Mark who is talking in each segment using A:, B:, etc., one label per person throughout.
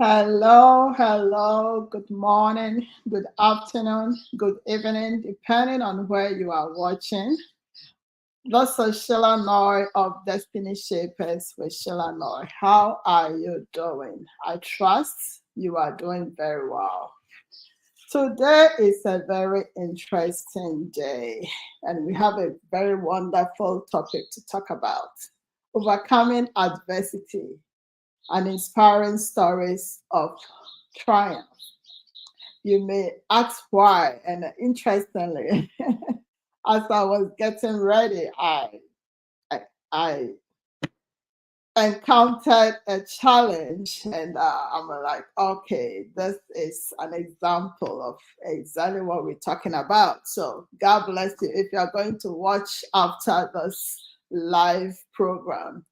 A: Hello, hello, good morning, good afternoon, good evening, depending on where you are watching. This is Sheila Noy of Destiny Shapers with Sheila Noy. How are you doing? I trust you are doing very well. Today is a very interesting day, and we have a very wonderful topic to talk about overcoming adversity and inspiring stories of triumph. You may ask why, and interestingly, as I was getting ready, I, I encountered a challenge, and I'm like, okay, this is an example of exactly what we're talking about. So, God bless you. If you're going to watch after this live program,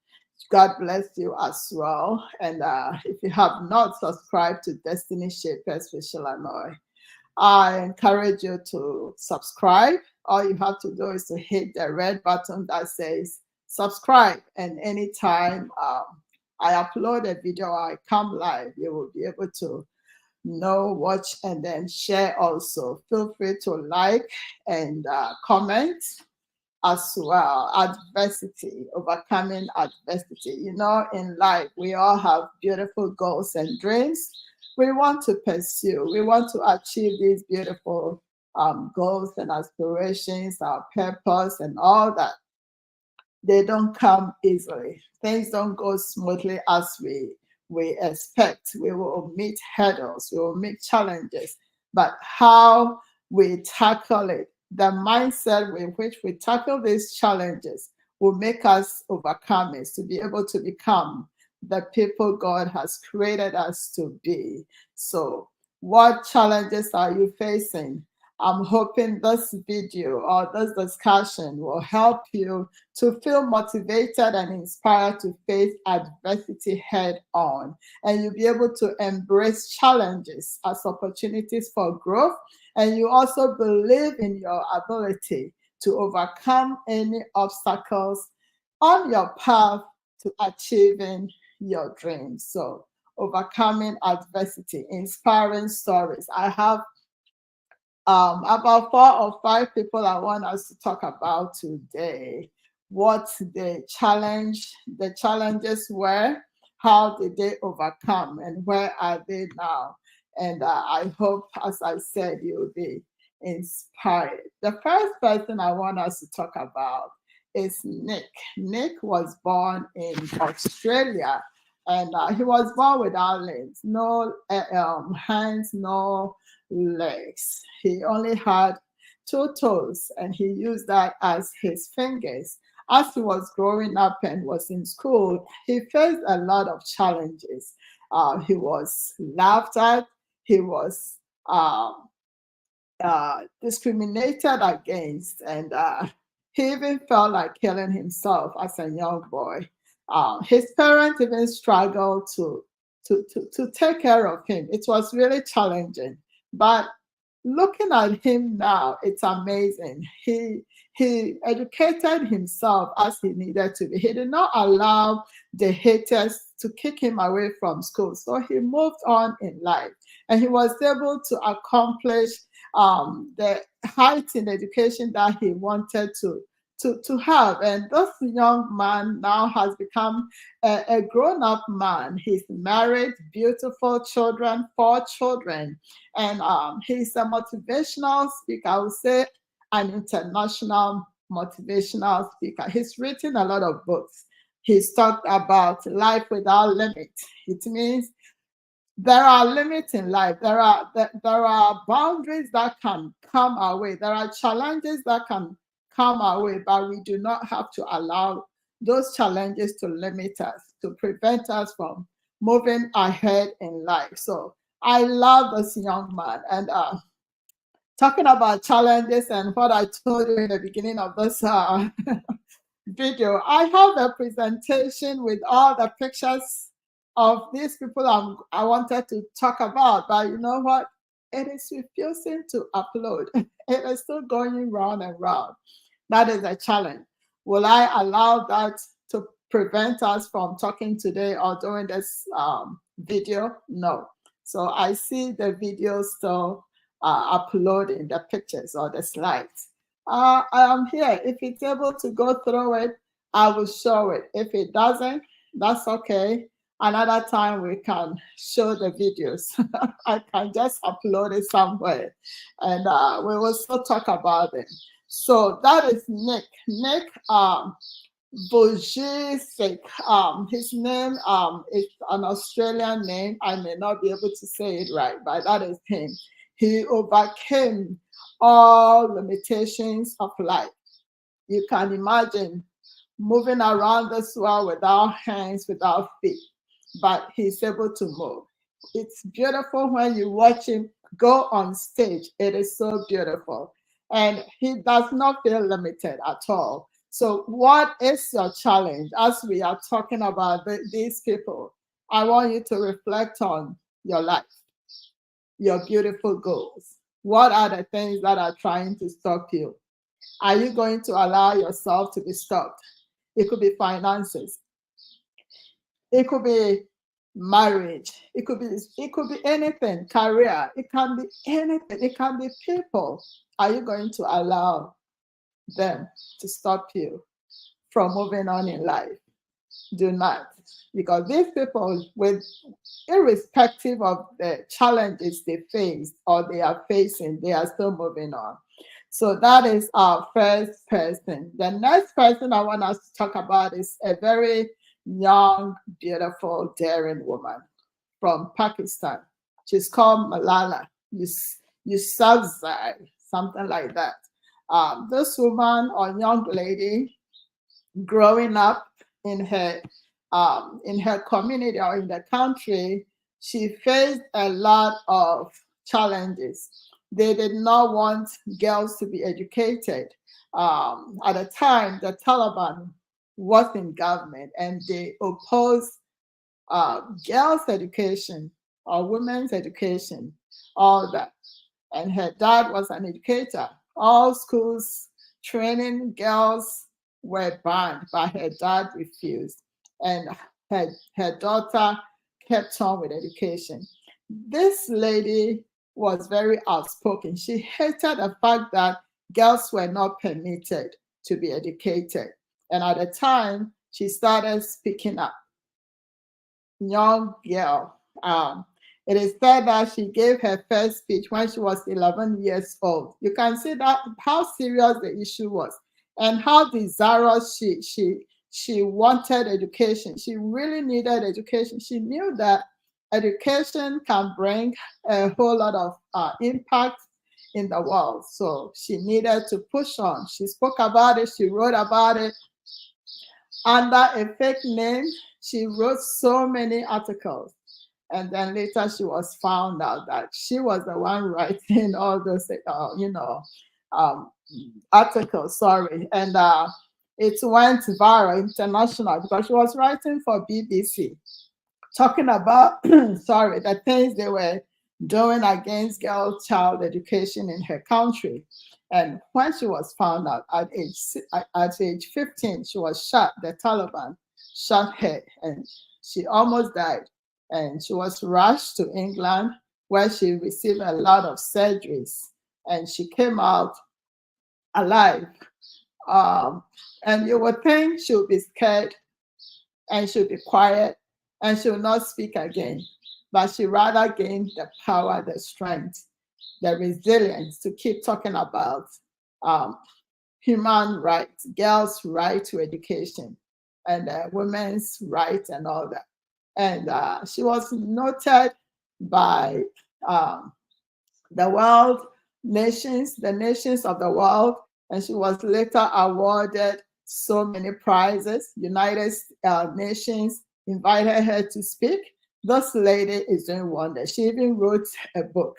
A: God bless you as well. And if you have not subscribed to Destiny Shapers with Shilanoy, I encourage you to subscribe. All you have to do is to hit the red button that says subscribe. And anytime I upload a video, I come live, you will be able to know, watch, and then share also. Feel free to like and comment as well. Adversity, overcoming adversity. You know, in life, we all have beautiful goals and dreams we want to pursue. We want to achieve these beautiful goals and aspirations, our purpose, and all that. They don't come easily. Things don't go smoothly as we expect. We will meet hurdles, we will meet challenges, but how we tackle it, the mindset with which we tackle these challenges will make us overcome it to be able to become the people God has created us to be. So, what challenges are you facing? I'm hoping this video or this discussion will help you to feel motivated and inspired to face adversity head on. And you'll be able to embrace challenges as opportunities for growth. And you also believe in your ability to overcome any obstacles on your path to achieving your dreams. So, overcoming adversity, inspiring stories. I have about 4 or 5 people I want us to talk about today. What the challenges were, how did they overcome, and where are they now? And I hope, as I said, you'll be inspired. The first person I want us to talk about is Nick. Nick was born in Australia, and he was born without limbs, no hands, no legs. He only had 2 toes, and he used that as his fingers. As he was growing up and was in school, he faced a lot of challenges. He was laughed at, he was discriminated against, and he even felt like killing himself as a young boy. His parents even struggled to take care of him. It was really challenging. But looking at him now, it's amazing. He educated himself as he needed to be. He did not allow the haters to kick him away from school. So he moved on in life, and he was able to accomplish the heights in education that he wanted to have. And this young man now has become a grown-up man. He's married, beautiful children, 4 children, and he's a motivational speaker. I would say an international motivational speaker. He's written a lot of books. He's talked about life without limit. It means there are limits in life. There are boundaries that can come our way. There are challenges that can come our way, but we do not have to allow those challenges to limit us, to prevent us from moving ahead in life. So I love this young man. And talking about challenges and what I told you in the beginning of this video, I have a presentation with all the pictures of these people I wanted to talk about, but you know what? It is refusing to upload. It is still going round and round. That is a challenge. Will I allow that to prevent us from talking today or doing this video? No. So I see the video still uploading the pictures or the slides. I am here. If it's able to go through it, I will show it. If it doesn't, that's okay. Another time we can show the videos. I can just upload it somewhere and we will still talk about it. So that is Nick. Nick Vujicic. His name is an Australian name. I may not be able to say it right, but that is him. He overcame all limitations of life. You can imagine moving around this world without hands, without feet, but he's able to move. It's beautiful when you watch him go on stage. It is so beautiful. And he does not feel limited at all. So what is your challenge as we are talking about these people? I want you to reflect on your life, your beautiful goals. What are the things that are trying to stop you? Are you going to allow yourself to be stopped? It could be finances. It could be marriage. It could be anything, career. It can be anything. It can be people. Are you going to allow them to stop you from moving on in life? Do not, because these people, with irrespective of the challenges they face or they are facing, they are still moving on. So that is our first person. The next person I want us to talk about is a very young, beautiful, daring woman from Pakistan. She's called Malala Yousafzai, something like that. This woman or young lady growing up in her community or in the country, she faced a lot of challenges. They did not want girls to be educated. At the time, the Taliban was in government and they opposed girls' education or women's education, all that. And her dad was an educator. All schools training girls were banned, but her dad refused. And her daughter kept on with education. This lady was very outspoken. She hated the fact that girls were not permitted to be educated. And at the time, she started speaking up. Young girl. It is said that she gave her first speech when she was 11 years old. You can see that how serious the issue was and how desirous she wanted education. She really needed education. She knew that education can bring a whole lot of impact in the world. So she needed to push on. She spoke about it. She wrote about it under a fake name. She wrote so many articles. And then later she was found out that she was the one writing all those, articles, sorry. And it went viral international because she was writing for BBC, talking about, sorry, the things they were doing against girl child education in her country. And when she was found out at age 15, she was shot. The Taliban shot her and she almost died. And she was rushed to England where she received a lot of surgeries and she came out alive. And you would think she would be scared and she would be quiet and she would not speak again. But she rather gained the power, the strength, the resilience to keep talking about human rights, girls' right to education, and women's rights and all that. And she was noted by the world nations, the nations of the world, and she was later awarded so many prizes. United Nations invited her to speak. This lady is doing wonders. She even wrote a book.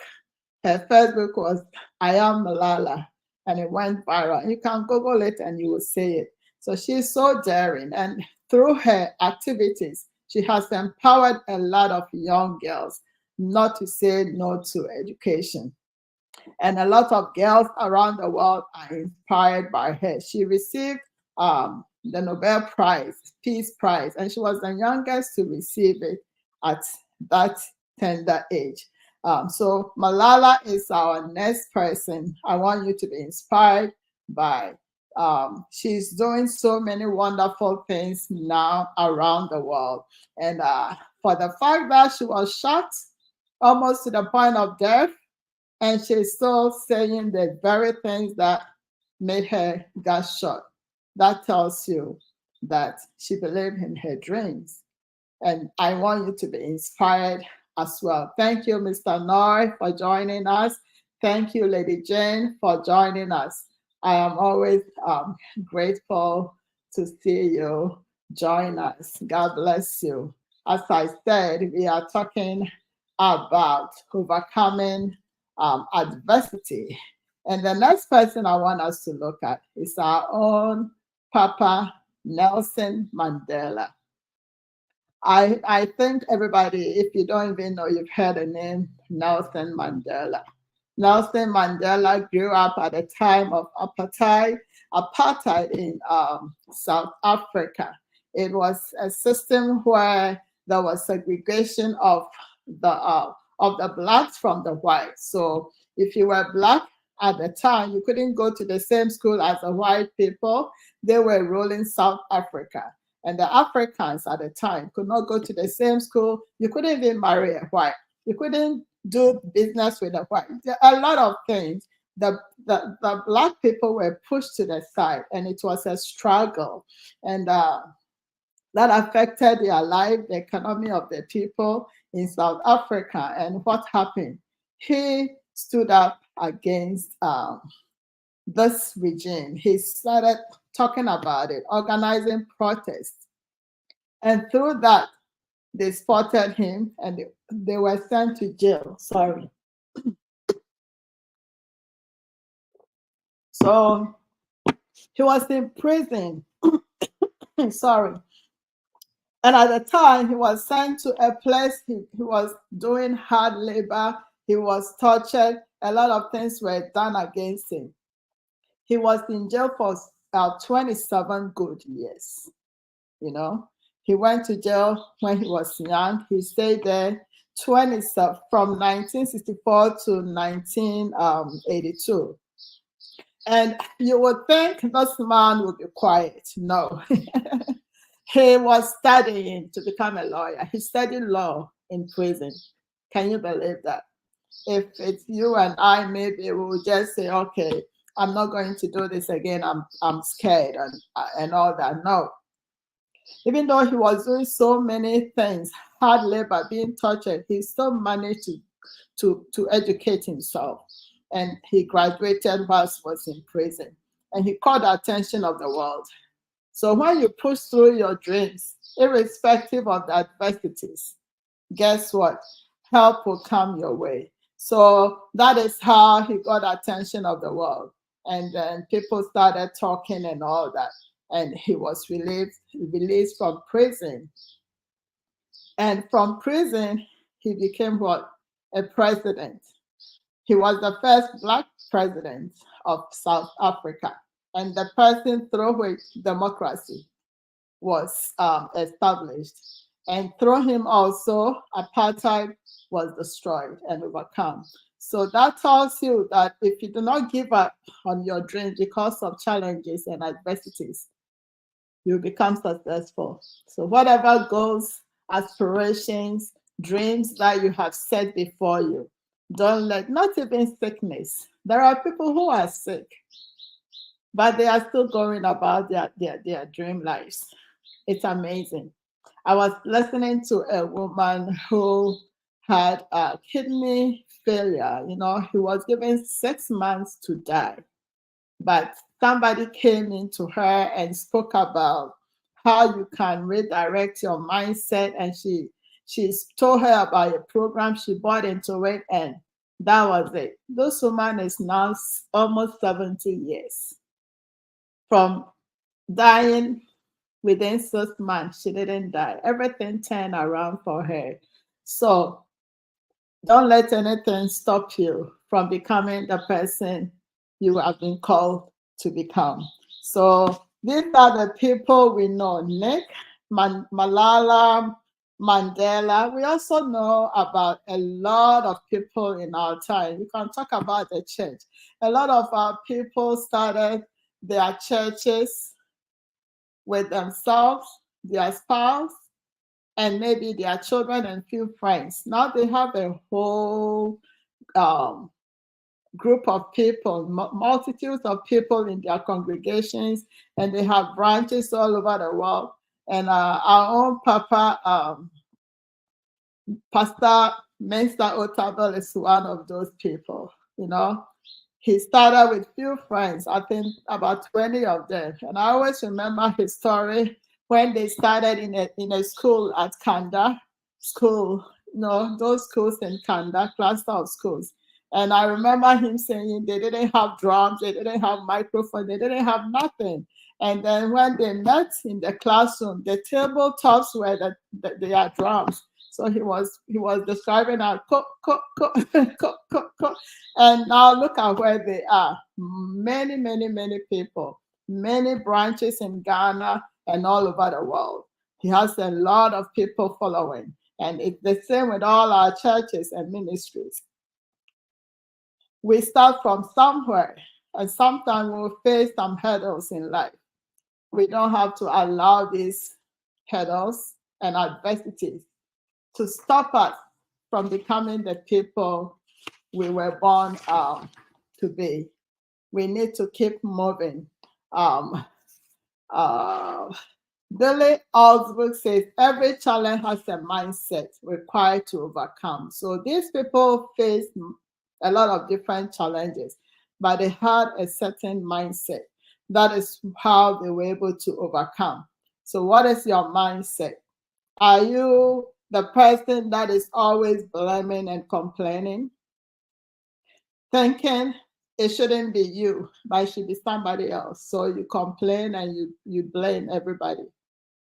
A: Her first book was I Am Malala, and it went viral. You can Google it and you will see it. So she's so daring, and through her activities, she has empowered a lot of young girls not to say no to education. And a lot of girls around the world are inspired by her. She received the Nobel Prize, Peace Prize, and she was the youngest to receive it at that tender age. So Malala is our next person. I want you to be inspired by. She's doing so many wonderful things now around the world. And for the fact that she was shot almost to the point of death, and she's still saying the very things that made her get shot, that tells you that she believed in her dreams. And I want you to be inspired as well. Thank you, Mr. Noy, for joining us. Thank you, Lady Jane, for joining us. I am always grateful to see you join us. God bless you. As I said, we are talking about overcoming adversity. And the next person I want us to look at is our own Papa Nelson Mandela. I think everybody, if you don't even know, you've heard the name Nelson Mandela. Nelson Mandela grew up at a time of apartheid in South Africa. It was a system where there was segregation of the blacks from the whites. So if you were black at the time, you couldn't go to the same school as the white people. They were ruling South Africa. And the Africans at the time could not go to the same school. You couldn't even marry a white. You couldn't do business with a white. A lot of things. The black people were pushed to the side, and it was a struggle. And that affected their life, the economy of the people in South Africa. And what happened? He stood up against this regime. He started talking about it, organizing protests. And through that, they spotted him and they were sent to jail. Sorry. So he was in prison. Sorry. And at the time, he was sent to a place, he was doing hard labor, he was tortured, a lot of things were done against him. He was in jail for 27 good years. You know, he went to jail when he was young. He stayed there from 1964 to 1982. And you would think this man would be quiet. No. He was studying to become a lawyer. He studied law in prison. Can you believe that? If it's you and I, maybe we will just say, okay, I'm not going to do this again. I'm scared and all that. No. Even though he was doing so many things, hard labor, being tortured, he still managed to educate himself. And he graduated whilst he was in prison. And he caught the attention of the world. So when you push through your dreams, irrespective of the adversities, guess what? Help will come your way. So that is how he got the attention of the world. And then people started talking and all that. And he was released from prison. And from prison, he became what? A president. He was the first Black president of South Africa. And the person through which democracy was established. And through him also, apartheid was destroyed and overcome. So that tells you that if you do not give up on your dream because of challenges and adversities, you become successful. So whatever goals, aspirations, dreams that you have set before you, don't let, not even sickness. There are people who are sick, but they are still going about their dream lives. It's amazing. I was listening to a woman who had a kidney failure. You know, he was given 6 months to die, but somebody came into her and spoke about how you can redirect your mindset, and she told her about a program. She bought into it, and that was it. This woman is now almost 70 years from dying within 6 months. She didn't die. Everything turned around for her. So don't let anything stop you from becoming the person you have been called to become. So these are the people we know: Nick, Malala, Mandela. We also know about a lot of people in our time. We can talk about the church. A lot of our people started their churches with themselves, their spouse, and maybe their children and few friends. Now they have a whole um, group of people, multitudes of people in their congregations, and they have branches all over the world. And our own Papa, Pastor Mensa Otabel, is one of those people. He started with few friends, I think about 20 of them. And I always remember his story when they started in a school at Kanda school, those schools in Kanda, cluster of schools. And I remember him saying they didn't have drums, they didn't have microphone, they didn't have nothing. And then when they met in the classroom, the tabletops were their drums. So he was describing our co, co, co, co, co, co. And now look at where they are. Many, many, many people, many branches in Ghana and all over the world. He has a lot of people following. And it's the same with all our churches and ministries. We start from somewhere, and sometimes we'll face some hurdles in life. We don't have to allow these hurdles and adversities to stop us from becoming the people we were born to be. We need to keep moving. Billy Alsburg says every challenge has a mindset required to overcome. So these people faced a lot of different challenges, but they had a certain mindset. That is how they were able to overcome. So what is your mindset? Are you the person that is always blaming and complaining, thinking it shouldn't be you, but it should be somebody else? So you complain and you blame everybody,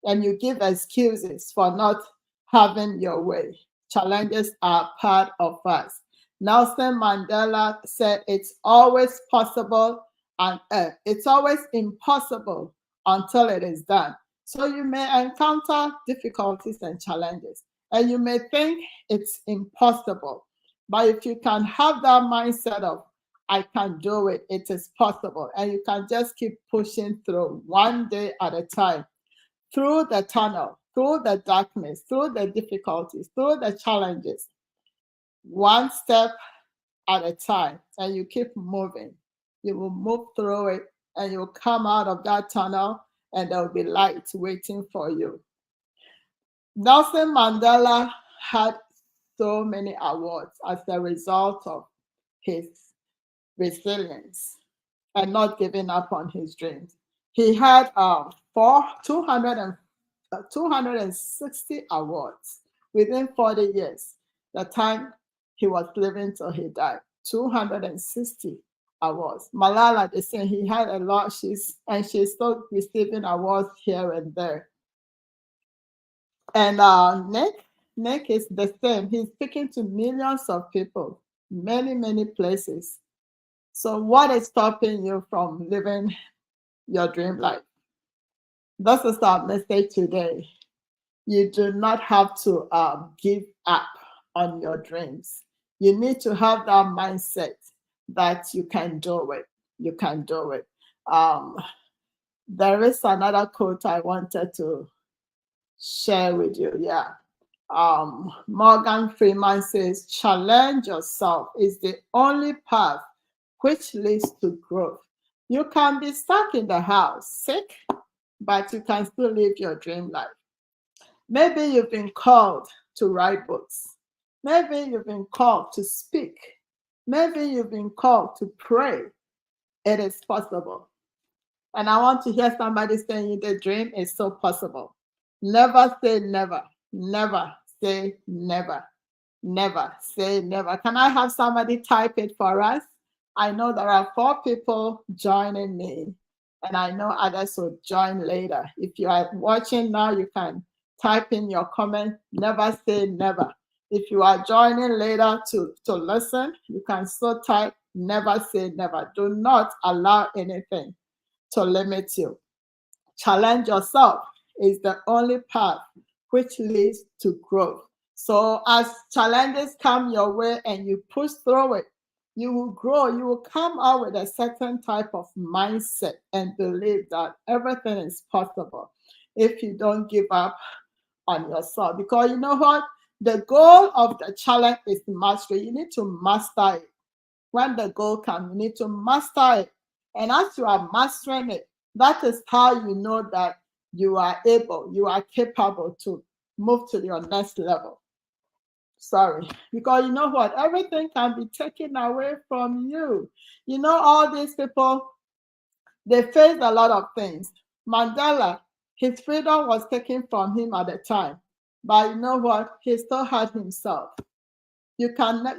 A: and you give excuses for not having your way. Challenges are part of us. Nelson Mandela said it's always possible on earth. It's always impossible until it is done. So you may encounter difficulties and challenges, and you may think it's impossible. But if you can have that mindset of, I can do it, it is possible, and you can just keep pushing through one day at a time, through the tunnel, through the darkness, through the difficulties, through the challenges, one step at a time, and you keep moving. You will move through it, and you'll come out of that tunnel, and there will be light waiting for you. Nelson Mandela had so many awards as a result of his resilience and not giving up on his dreams. He had 260 awards within 40 years, the time he was living till he died. 260 awards. Malala, they say he had a lot, she's still receiving awards here and there. And Nick is the same. He's speaking to millions of people, many, many places. So what is stopping you from living your dream life? This is our message today. You do not have to give up on your dreams. You need to have that mindset that you can do it. You can do it. There is another quote I wanted to share with you. Yeah. Morgan Freeman says, challenge yourself is the only path which leads to growth. You can be stuck in the house, sick, but you can still live your dream life. Maybe you've been called to write books. Maybe you've been called to speak. Maybe you've been called to pray. It is possible. And I want to hear somebody saying the dream is so possible. Never say never. Never say never. Never say never. Can I have somebody type it for us? I know there are 4 people joining me, and I know others will join later. If you are watching now, you can type in your comment. Never say never. If you are joining later to listen, you can still type never say never. Do not allow anything to limit you. Challenge yourself is the only path which leads to growth. So as challenges come your way and you push through it, you will grow. You will come out with a certain type of mindset and believe that everything is possible if you don't give up on yourself. Because you know what? The goal of the challenge is mastery. You need to master it. When the goal comes, you need to master it. And as you are mastering it, that is how you know that you are able, you are capable to move to your next level. Sorry, because you know what? Everything can be taken away from you. You know, all these people, they faced a lot of things. Mandela, his freedom was taken from him at the time. But you know what? He still had himself. You cannot,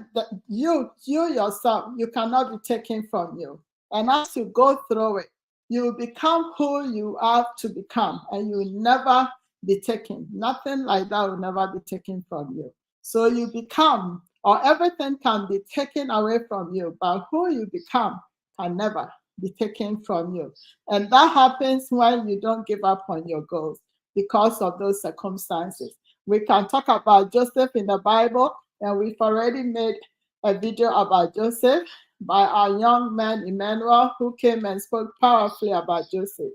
A: you yourself, you cannot be taken from you. And as you go through it, you will become who you are to become, and you will never be taken. Nothing like that will never be taken from you. So you become, or everything can be taken away from you, but who you become can never be taken from you. And that happens when you don't give up on your goals because of those circumstances. We can talk about Joseph in the Bible, and we've already made a video about Joseph by our young man Emmanuel, who came and spoke powerfully about Joseph.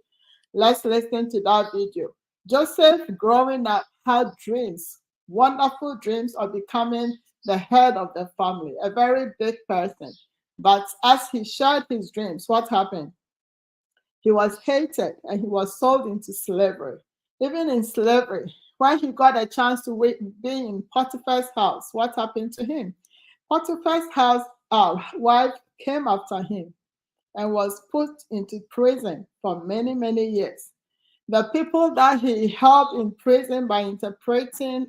A: Let's listen to that video. Joseph, growing up, had dreams, wonderful dreams of becoming the head of the family, a very big person. But as he shared his dreams, what happened? He was hated and he was sold into slavery. Even in slavery, when he got a chance to be in Potiphar's house, what happened to him? Potiphar's house wife came after him and was put into prison for many, many years. The people that he helped in prison by interpreting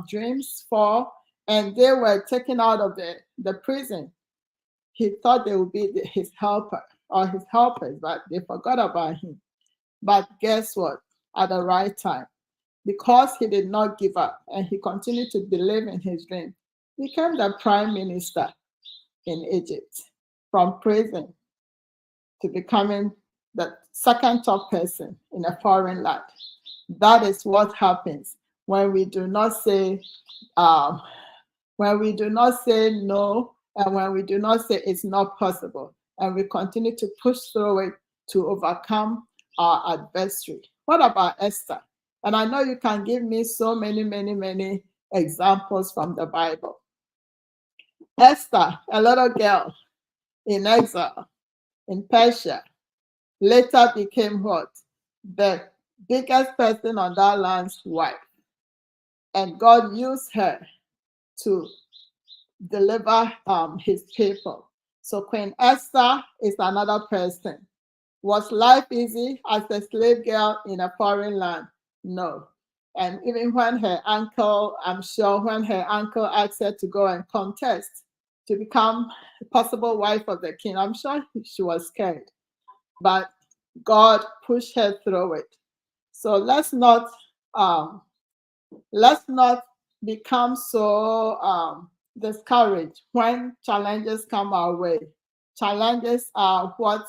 A: dreams for, and they were taken out of the prison, he thought they would be his helper or his helpers, but they forgot about him. But guess what? At the right time, because he did not give up and he continued to believe in his dream, became the prime minister in Egypt, from prison to becoming the second top person in a foreign land. That is what happens when we do not say no, and when we do not say it's not possible, and we continue to push through it to overcome our adversary. What about Esther? And I know you can give me so many, many, many examples from the Bible. Esther, a little girl in exile in Persia, later became what? The biggest person on that land's wife. And God used her to deliver his people. So Queen Esther is another person. Was life easy as a slave girl in a foreign land? No. And even when her uncle, I'm sure when her uncle asked her to go and contest to become a possible wife of the king, I'm sure she was scared. But God pushed her through it. So let's not become so discouraged when challenges come our way. Challenges are what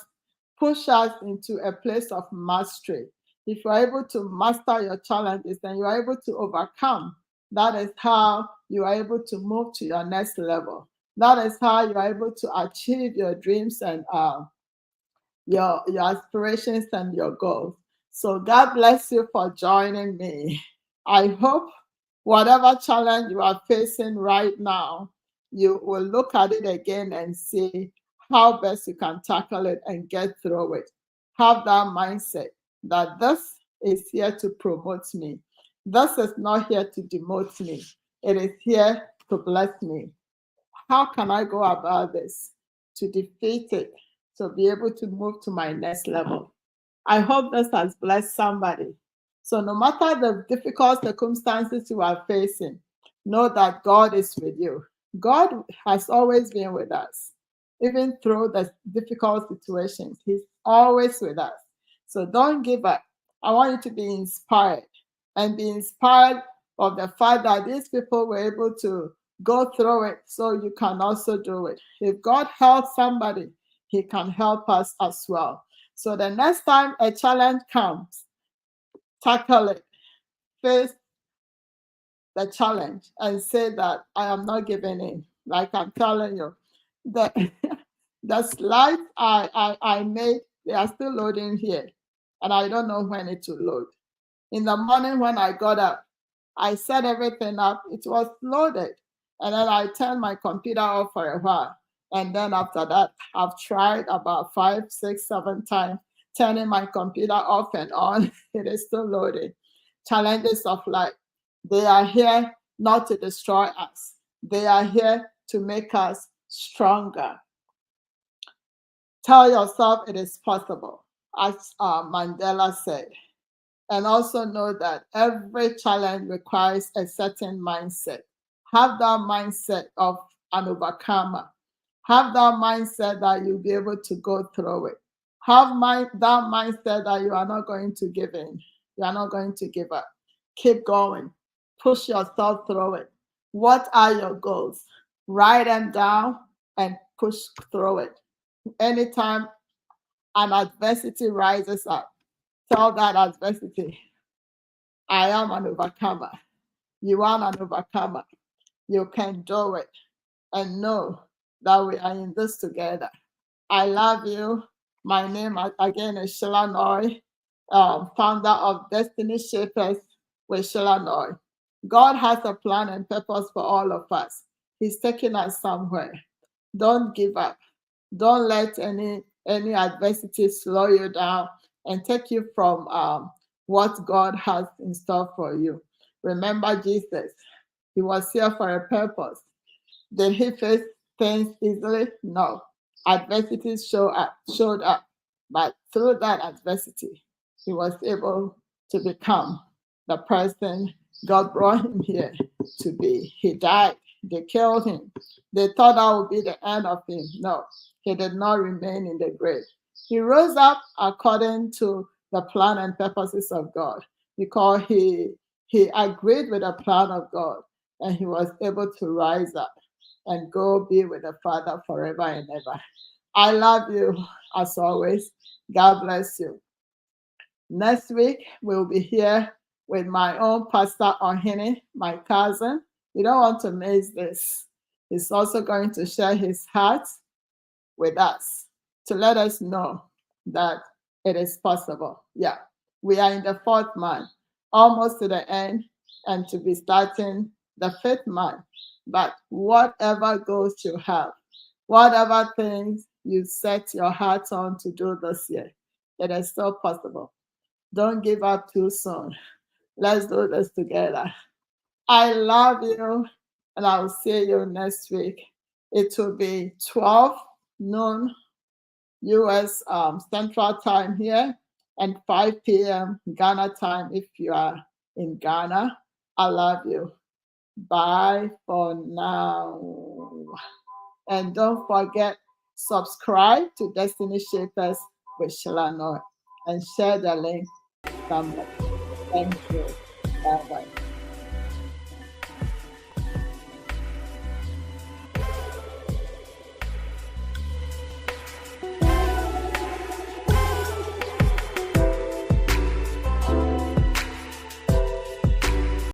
A: push us into a place of mastery. If you're able to master your challenges, then you are able to overcome. That is how you are able to move to your next level. That is how you are able to achieve your dreams and your aspirations and your goals. So God bless you for joining me. I hope whatever challenge you are facing right now, you will look at it again and see how best you can tackle it and get through it. Have that mindset that this is here to promote me. This is not here to demote me. It is here to bless me. How can I go about this to defeat it, to be able to move to my next level? I hope this has blessed somebody. So no matter the difficult circumstances you are facing, know that God is with you. God has always been with us. Even through the difficult situations, He's always with us. So don't give up. I want you to be inspired and be inspired of the fact that these people were able to go through it, so you can also do it. If God helps somebody, He can help us as well. So the next time a challenge comes, tackle it. Face the challenge and say that I am not giving in. Like I'm telling you, the the slides I made, they are still loading here, and I don't know when it will load. In the morning when I got up, I set everything up. It was loaded, and then I turned my computer off for a while. And then after that, I've tried about 5, 6, 7 times turning my computer off and on. It is still loaded. Challenges of life. They are here not to destroy us. They are here to make us stronger. Tell yourself it is possible, as Mandela said. And also know that every challenge requires a certain mindset. Have that mindset of an overcomer. Have that mindset that you'll be able to go through it. Have that mindset that you are not going to give in. You are not going to give up. Keep going. Push yourself through it. What are your goals? Write them down and push through it. Anytime an adversity rises up, tell that adversity, I am an overcomer. You are an overcomer. You can do it. And know that we are in this together. I love you. My name again is Sheila Noy, founder of Destiny Shapers with Sheila Noy. God has a plan and purpose for all of us. He's taking us somewhere. Don't give up. Don't let any adversity slow you down and take you from what God has in store for you. Remember Jesus. He was here for a purpose. Did he face things easily? No. Adversities showed up. But through that adversity, he was able to become the person God brought him here to be. He died. They killed him. They thought that would be the end of him. No, he did not remain in the grave. He rose up according to the plan and purposes of God, because he agreed with the plan of God, and he was able to rise up and go be with the Father forever and ever. I love you as always. God bless you. Next week, we'll be here with my own Pastor Ohene, my cousin. You don't want to miss this. He's also going to share his heart with us to let us know that it is possible. Yeah, we are in the 4th month, almost to the end, and to be starting the 5th month. But whatever goals you have, whatever things you set your heart on to do this year, it is still possible. Don't give up too soon. Let's do this together. I love you, and I will see you next week. It will be 12 noon US Central Time here, and 5 p.m. Ghana time if you are in Ghana. I love you. Bye for now. And don't forget, subscribe to Destiny Shapers with Sheila Noy and share the link somewhere. Thank you. Bye-bye.